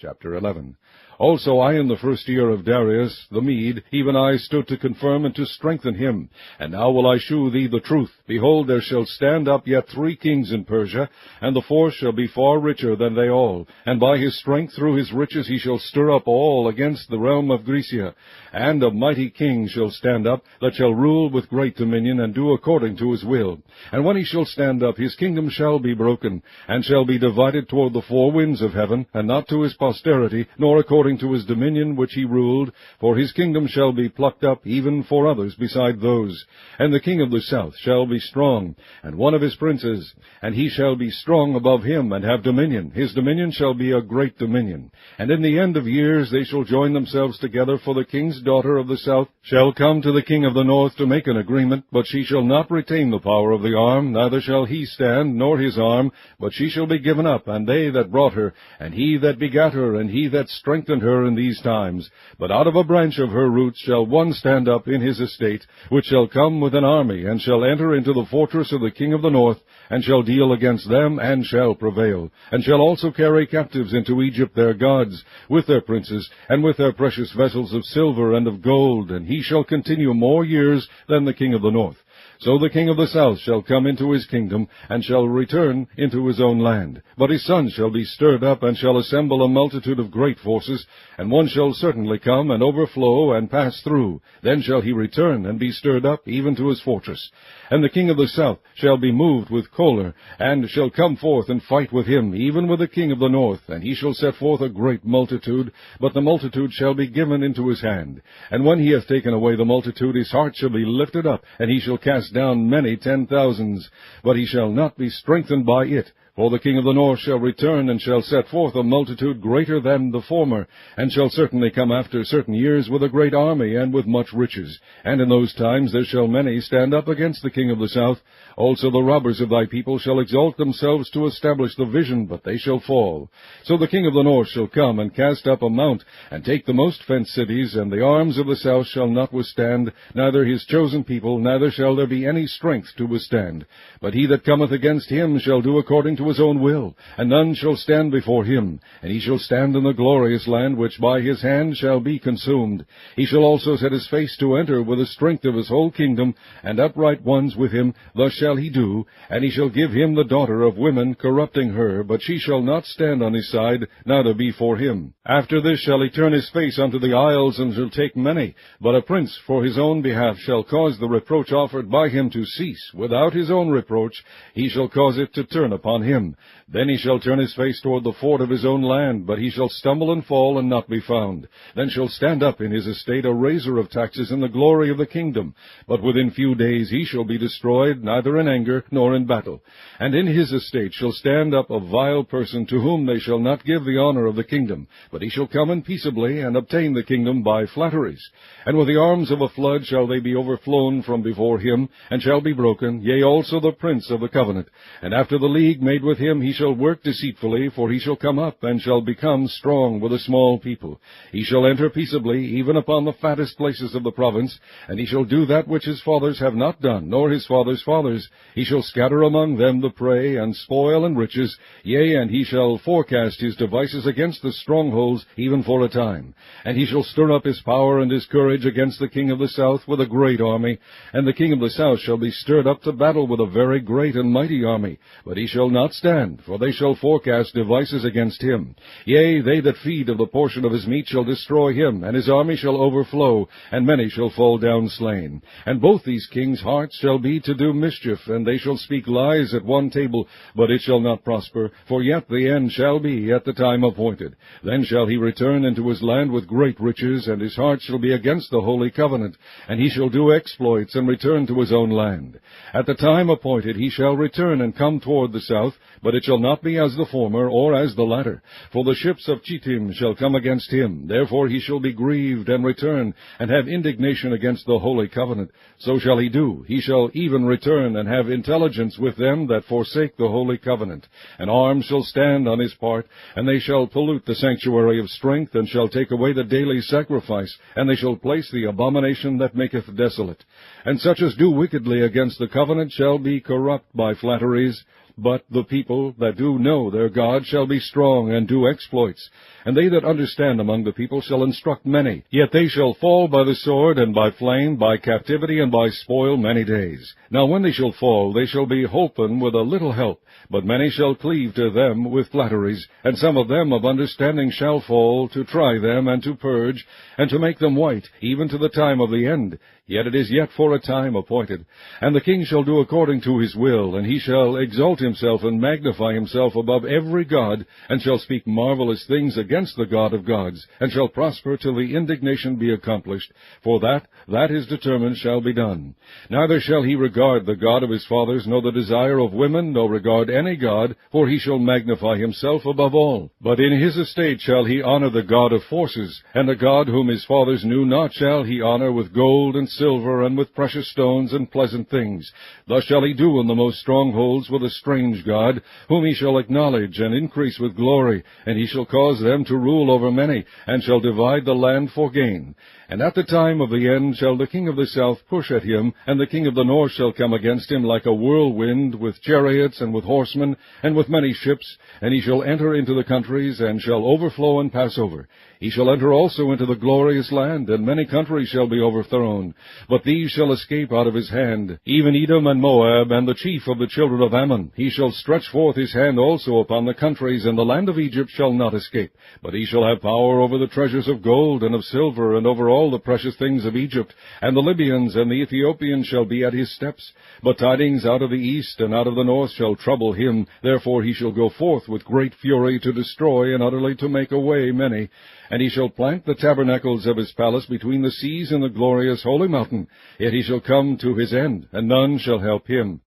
Chapter 11. Also I in the first year of Darius the Mede, even I stood to confirm and to strengthen him. And now will I shew thee the truth. Behold, there shall stand up yet 3 kings in Persia, and the fourth shall be far richer than they all. And by his strength through his riches he shall stir up all against the realm of Grecia. And a mighty king shall stand up, that shall rule with great dominion, and do according to his will. And when he shall stand up, his kingdom shall be broken, and shall be divided toward the 4 winds of heaven, and not to his posterity, nor according to his dominion which he ruled, for his kingdom shall be plucked up even for others beside those. And the king of the south shall be strong, and one of his princes, and he shall be strong above him, and have dominion. His dominion shall be a great dominion. And in the end of years they shall join themselves together, for the king's daughter of the south shall come to the king of the north to make an agreement, but she shall not retain the power of the arm, neither shall he stand, nor his arm, but she shall be given up, and they that brought her, and he that begat her, and he that strengthened her in these times. But out of a branch of her roots shall one stand up in his estate, which shall come with an army, and shall enter into the fortress of the king of the north, and shall deal against them, and shall prevail, and shall also carry captives into Egypt their gods, with their princes, and with their precious vessels of silver and of gold, and he shall continue more years than the king of the north. So the king of the south shall come into his kingdom, and shall return into his own land. But his sons shall be stirred up, and shall assemble a multitude of great forces, and one shall certainly come, and overflow, and pass through. Then shall he return, and be stirred up, even to his fortress. And the king of the south shall be moved with choler, and shall come forth and fight with him, even with the king of the north. And he shall set forth a great multitude, but the multitude shall be given into his hand. And when he hath taken away the multitude, his heart shall be lifted up, and he shall cast down many 10,000s, but he shall not be strengthened by it. For the king of the north shall return, and shall set forth a multitude greater than the former, and shall certainly come after certain years with a great army, and with much riches. And in those times there shall many stand up against the king of the south. Also the robbers of thy people shall exalt themselves to establish the vision, but they shall fall. So the king of the north shall come, and cast up a mount, and take the most fenced cities, and the arms of the south shall not withstand, neither his chosen people, neither shall there be any strength to withstand. But he that cometh against him shall do according to his own will, and none shall stand before him. And he shall stand in the glorious land, which by his hand shall be consumed. He shall also set his face to enter with the strength of his whole kingdom, and upright ones with him. Thus shall he do. And he shall give him the daughter of women, corrupting her, but she shall not stand on his side, neither be for him. After this shall he turn his face unto the isles, and shall take many. But a prince for his own behalf shall cause the reproach offered by him to cease. Without his own reproach he shall cause it to turn upon him. Then he shall turn his face toward the fort of his own land, but he shall stumble and fall, and not be found. Then shall stand up in his estate a raiser of taxes in the glory of the kingdom. But within few days he shall be destroyed, neither in anger nor in battle. And in his estate shall stand up a vile person, to whom they shall not give the honor of the kingdom, but he shall come in peaceably, and obtain the kingdom by flatteries. And with the arms of a flood shall they be overflown from before him, and shall be broken, yea, also the prince of the covenant. And after the league made with him he shall work deceitfully, for he shall come up, and shall become strong with a small people. He shall enter peaceably, even upon the fattest places of the province, and he shall do that which his fathers have not done, nor his fathers' fathers. He shall scatter among them the prey, and spoil and riches, yea, and he shall forecast his devices against the strongholds, even for a time. And he shall stir up his power and his courage against the king of the south with a great army. And the king of the south shall be stirred up to battle with a very great and mighty army. But he shall not stand, for they shall forecast devices against him. Yea, they that feed of the portion of his meat shall destroy him, and his army shall overflow, and many shall fall down slain. And both these kings' hearts shall be to do mischief, and they shall speak lies at one table, but it shall not prosper, for yet the end shall be at the time appointed. Then shall he return into his land with great riches, and his heart shall be against the holy covenant, and he shall do exploits, and return to his own land. At the time appointed he shall return and come toward the south, but it shall not be as the former, or as the latter. For the ships of Chittim shall come against him. Therefore he shall be grieved, and return, and have indignation against the holy covenant. So shall he do. He shall even return, and have intelligence with them that forsake the holy covenant. And arms shall stand on his part, and they shall pollute the sanctuary of strength, and shall take away the daily sacrifice, and they shall place the abomination that maketh desolate. And such as do wickedly against the covenant shall be corrupt by flatteries. But the people that do know their God shall be strong and do exploits. And they that understand among the people shall instruct many. Yet they shall fall by the sword, and by flame, by captivity, and by spoil many days. Now when they shall fall, they shall be holpen with a little help. But many shall cleave to them with flatteries, and some of them of understanding shall fall, to try them, and to purge, and to make them white, even to the time of the end. Yet it is yet for a time appointed. And the king shall do according to his will, and he shall exalt himself and magnify himself above every god, and shall speak marvelous things against the God of gods, and shall prosper till the indignation be accomplished. For that is determined shall be done. Neither shall he regard the God of his fathers, nor the desire of women, nor regard any god, for he shall magnify himself above all. But in his estate shall he honor the God of forces, and the God whom his fathers knew not shall he honor with gold and silver, and with precious stones and pleasant things. Thus shall he do in the most strongholds with a strange God, whom he shall acknowledge and increase with glory, and he shall cause them to rule over many, and shall divide the land for gain. And at the time of the end shall the king of the south push at him, and the king of the north shall come against him like a whirlwind, with chariots, and with horsemen, and with many ships, and he shall enter into the countries, and shall overflow and pass over. He shall enter also into the glorious land, and many countries shall be overthrown. But these shall escape out of his hand, even Edom and Moab, and the chief of the children of Ammon. He shall stretch forth his hand also upon the countries, and the land of Egypt shall not escape. But he shall have power over the treasures of gold and of silver, and over all the precious things of Egypt. And the Libyans and the Ethiopians shall be at his steps. But tidings out of the east and out of the north shall trouble him. Therefore he shall go forth with great fury to destroy, and utterly to make away many. And he shall plant the tabernacles of his palace between the seas and the glorious holy mountain. Yet he shall come to his end, and none shall help him.